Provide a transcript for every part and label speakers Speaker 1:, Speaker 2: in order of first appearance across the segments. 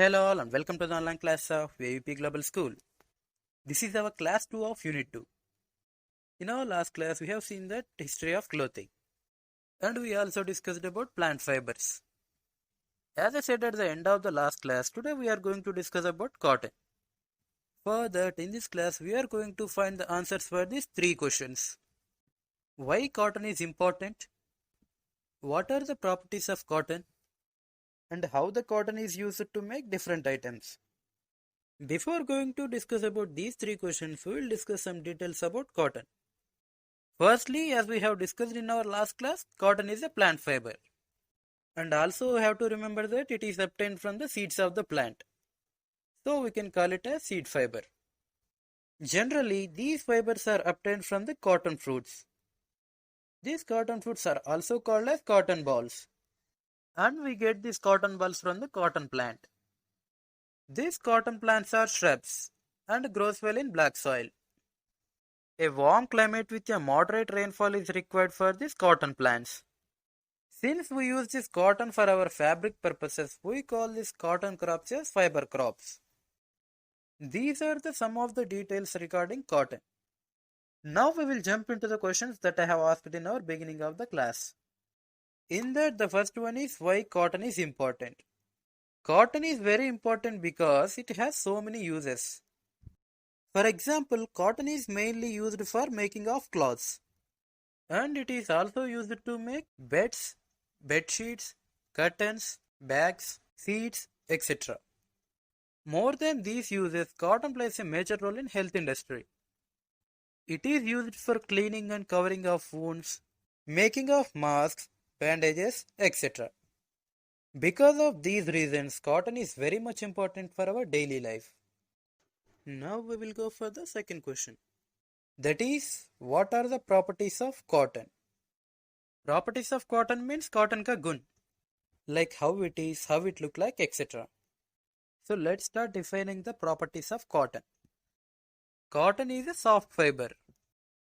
Speaker 1: Hello all and welcome to the online class of AUP Global School. This is our class 2 of Unit 2. In our last class we have seen the history of clothing and we also discussed about plant fibers. As I said at the end of the last class, today we are going to discuss about cotton. For that, in this class we are going to find the answers for these 3 questions. Why cotton is important? What are the properties of cotton? And how the cotton is used to make different items. Before going to discuss about these 3 questions, we will discuss some details about cotton. Firstly, as we have discussed in our last class, cotton is a plant fiber. And also we have to remember that it is obtained from the seeds of the plant. So we can call it a seed fiber. Generally, these fibers are obtained from the cotton fruits. These cotton fruits are also called as cotton balls. And we get these cotton balls from the cotton plant. These cotton plants are shrubs and grows well in black soil. A warm climate with a moderate rainfall is required for these cotton plants. Since we use this cotton for our fabric purposes, we call these cotton crops as fiber crops. These are some of the details regarding cotton. Now we will jump into the questions that I have asked in our beginning of the class. In that, the first one is why cotton is important. Cotton is very important because it has so many uses. For example, cotton is mainly used for making of clothes. And it is also used to make beds, bed sheets, curtains, bags, seats, etc. More than these uses, cotton plays a major role in health industry. It is used for cleaning and covering of wounds, making of masks, bandages, etc. Because of these reasons, cotton is very much important for our daily life. Now we will go for the second question. That is, what are the properties of cotton? Properties of cotton means cotton ka gun, like how it is, how it look like, etc. So let's start defining the properties of cotton. Cotton is a soft fiber.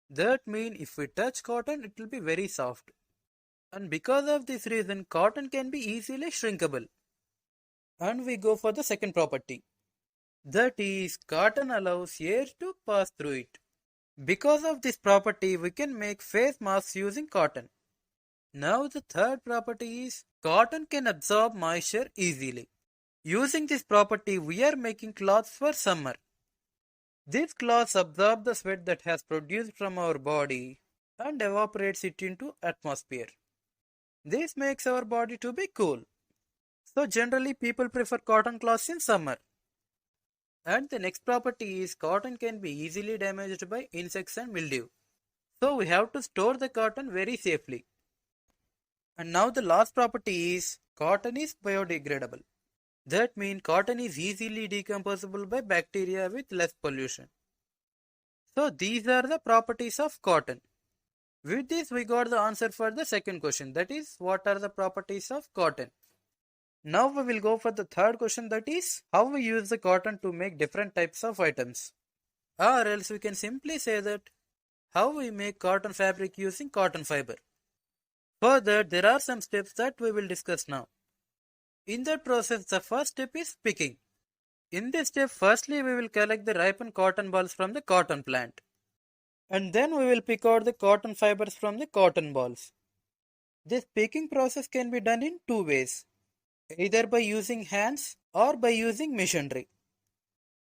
Speaker 1: That means if we touch cotton, it will be very soft. And because of this reason, cotton can be easily shrinkable. And we go for the second property. That is, cotton allows air to pass through it. Because of this property, we can make face masks using cotton. Now the third property is, cotton can absorb moisture easily. Using this property, we are making clothes for summer. These cloths absorb the sweat that has produced from our body and evaporates it into atmosphere. This makes our body to be cool. So generally people prefer cotton cloths in summer. And the next property is cotton can be easily damaged by insects and mildew. So we have to store the cotton very safely. And now the last property is cotton is biodegradable. That means cotton is easily decomposable by bacteria with less pollution. So these are the properties of cotton. With this we got the answer for the second question, that is, what are the properties of cotton? Now we will go for the third question, that is, how we use the cotton to make different types of items. Or else we can simply say that how we make cotton fabric using cotton fiber. Further, there are some steps that we will discuss now. In that process, the first step is picking. In this step, firstly we will collect the ripened cotton balls from the cotton plant. And then we will pick out the cotton fibers from the cotton balls. This picking process can be done in two ways, either by using hands or by using machinery.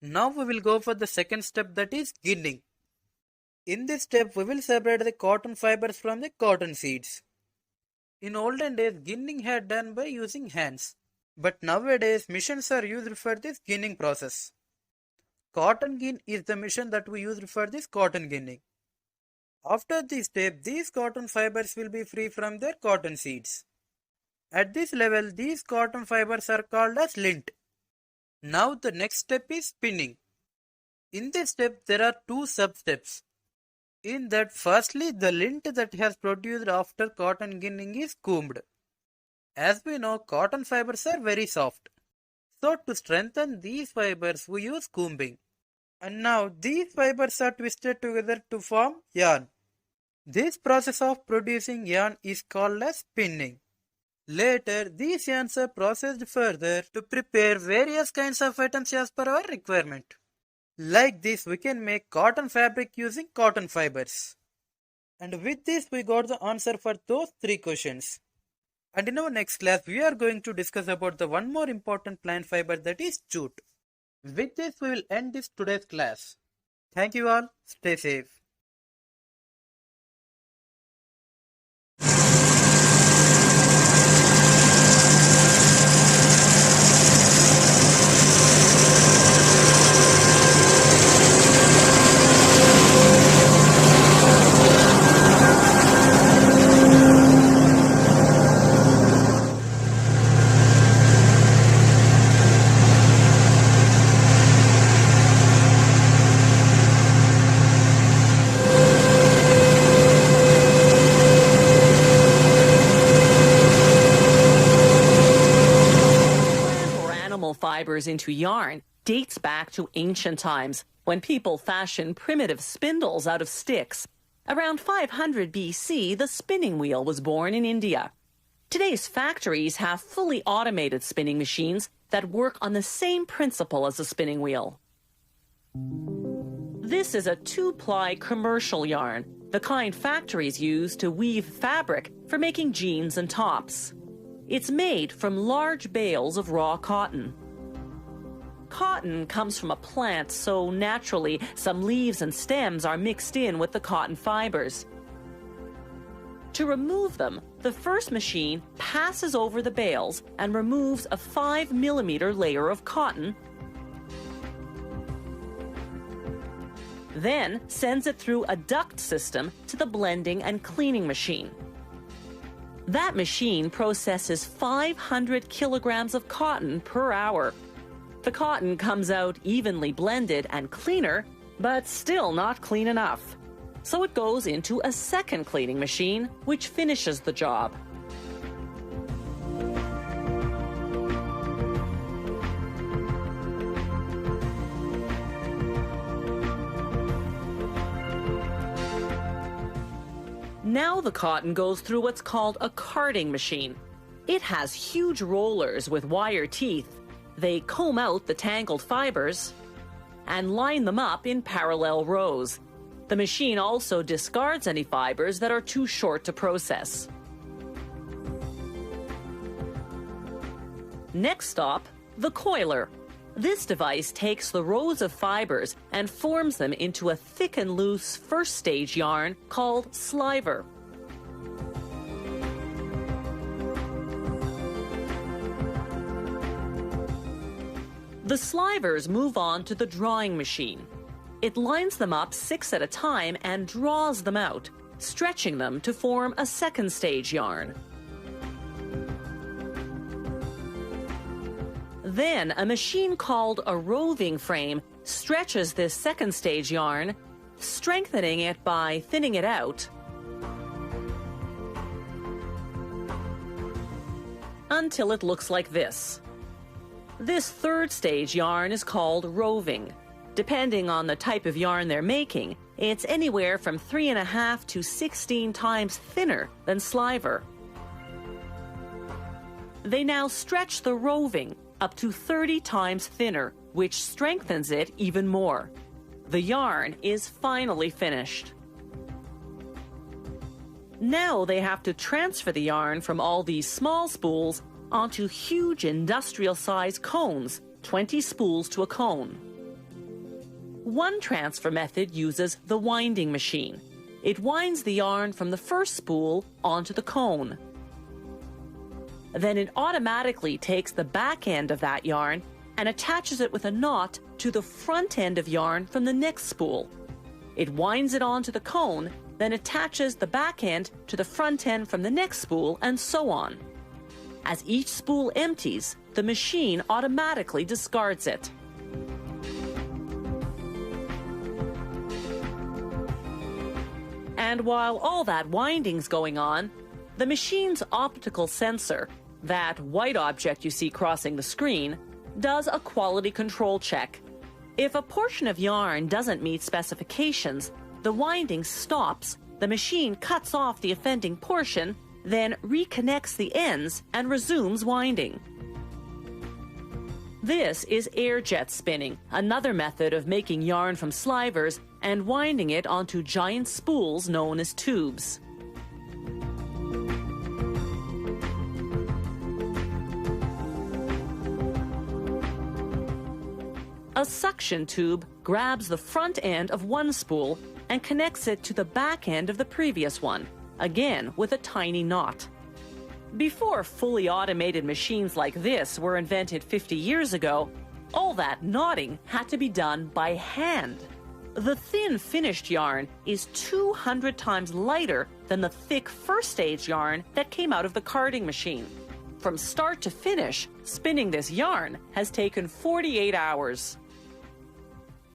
Speaker 1: Now we will go for the second step, that is ginning. In this step, we will separate the cotton fibers from the cotton seeds. In olden days, ginning had done by using hands. But nowadays, machines are used for this ginning process. Cotton gin is the machine that we use for this cotton ginning. After this step, these cotton fibers will be free from their cotton seeds. At this level, these cotton fibers are called as lint. Now the next step is spinning. In this step, there are two sub-steps. In that, firstly, the lint that has produced after cotton ginning is combed. As we know, cotton fibers are very soft. So to strengthen these fibers, we use combing. And now these fibers are twisted together to form yarn. This process of producing yarn is called as spinning. Later, these yarns are processed further to prepare various kinds of items as per our requirement. Like this, we can make cotton fabric using cotton fibers. And with this, we got the answer for those three questions. And in our next class, we are going to discuss about the one more important plant fiber, that is jute. With this, we will end this today's class. Thank you all. Stay safe.
Speaker 2: Fibers into yarn dates back to ancient times when people fashioned primitive spindles out of sticks. Around 500 BC, the spinning wheel was born in India. Today's factories have fully automated spinning machines that work on the same principle as a spinning wheel. This is a 2-ply commercial yarn, the kind factories use to weave fabric for making jeans and tops. It's made from large bales of raw cotton. Cotton comes from a plant, so naturally some leaves and stems are mixed in with the cotton fibers. To remove them, the first machine passes over the bales and removes a 5mm layer of cotton, then sends it through a duct system to the blending and cleaning machine. That machine processes 500 kilograms of cotton per hour. The cotton comes out evenly blended and cleaner, but still not clean enough. So it goes into a second cleaning machine, which finishes the job. Now the cotton goes through what's called a carding machine. It has huge rollers with wire teeth. They comb out the tangled fibers and line them up in parallel rows. The machine also discards any fibers that are too short to process. Next stop, the coiler. This device takes the rows of fibers and forms them into a thick and loose first stage yarn called sliver. The slivers move on to the drawing machine. It lines them up 6 at a time and draws them out, stretching them to form a second stage yarn. Then a machine called a roving frame stretches this second stage yarn, strengthening it by thinning it out until it looks like this. This third stage yarn is called roving. Depending on the type of yarn they're making, it's anywhere from 3.5 to 16 times thinner than sliver. They now stretch the roving up to 30 times thinner, which strengthens it even more. The yarn is finally finished. Now they have to transfer the yarn from all these small spools onto huge industrial-sized cones, 20 spools to a cone. One transfer method uses the winding machine. It winds the yarn from the first spool onto the cone. Then it automatically takes the back end of that yarn and attaches it with a knot to the front end of yarn from the next spool. It winds it onto the cone, then attaches the back end to the front end from the next spool, and so on. As each spool empties, the machine automatically discards it. And while all that winding's going on, the machine's optical sensor, that white object you see crossing the screen, does a quality control check. If a portion of yarn doesn't meet specifications, the winding stops, the machine cuts off the offending portion, then reconnects the ends and resumes winding. This is air jet spinning, another method of making yarn from slivers and winding it onto giant spools known as tubes. A suction tube grabs the front end of one spool and connects it to the back end of the previous one, again with a tiny knot. Before fully automated machines like this were invented 50 years ago, all that knotting had to be done by hand. The thin finished yarn is 200 times lighter than the thick first stage yarn that came out of the carding machine. From start to finish, spinning this yarn has taken 48 hours.